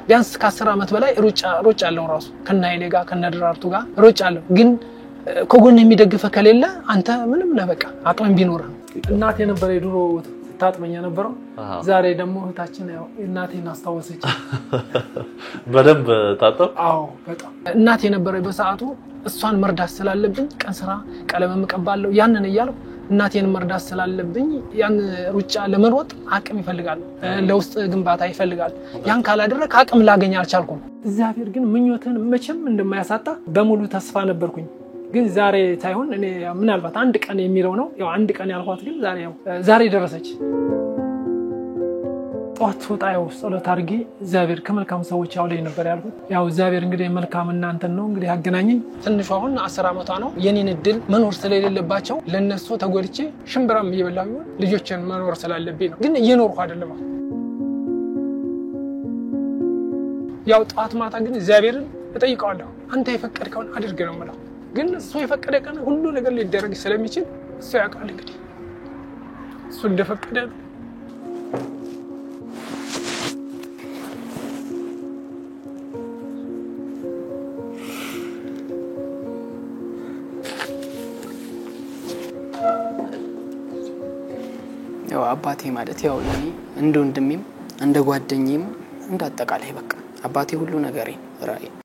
ቢያንስ ከ10 ዓመት በላይ ሩጫ አለው ራሱ ከናይሌ ጋር ከነድራርቱ ጋር ሩጫ አለው ግን ከጎን የሚደግፈ ከሌለ አንተ ምንም ነህ በቃ አቅም ቢኖርህ እናቴ ነበር የድሮ ታጥመኛ ነበረው ዛሬ ደግሞ እህታችን ያው እናቴን አስተዋወሰች በደንብ ታጠብ አዎ በጣም እናቴ ነበር በሰዓቱ እሷን መርዳት ስላለብኝ ቀን ስራ ቀለም መቀባለው ያንን ይያለው እናቴን መርዳት ስላለብኝ ያን ሩጫ ለመሮጥ አቅም ይፈልጋል ለውስጥ ግንባታ ይፈልጋል ያን ካላደረክ አቅም ላገኝ አልቻልኩም እግዚአብሔር ግን ምኞትን መቼም እንደማያሳጣ በሙሉ ተስፋ ነበርኩኝ ግን ዛሬ ታይሆን እኔ ምናልባት አንድ ቀን የሚለው ነው ያው አንድ ቀን ያልኳት ግን ዛሬ ደረሰች ጧት ወጣው ጸሎት አድርጌ እግዚአብሔር ከመልካም ሰዎች ያውለኝ ነበር ያልኩት ያው እግዚአብሔር እንግዲህ መልካም እናንተን ነው እንግዲህ ያገናኘኝ ትንሽ አሁን 10 ዓመቷ ነው የኔን እድል መኖር ስለሌለባቸው ለነሱ ተጎልቼ ሽምብራም እየበላሁ ልጆችን መኖር ስላለብኝ ነው ግን እየኖርኩ አይደለም ያው ጧት ማታ ግን እግዚአብሔርን እጠይቀዋለሁ አንተ የፈቀድከውን አድርግ ነው ማለት ግን እሱ የፈቀደ ቀን ሁሉ ነገር ሊደረግ ስለሚችል እሱ ያውቃል እንግዲህ እሱ እንደፈቀደ ያው አባቴ ማለት ያው ለኔ እንደ ወንድሜም እንደ ጓደኛዬም እንዳጠቃላይ በቃ አባቴ ሁሉ ነገሬ ራይ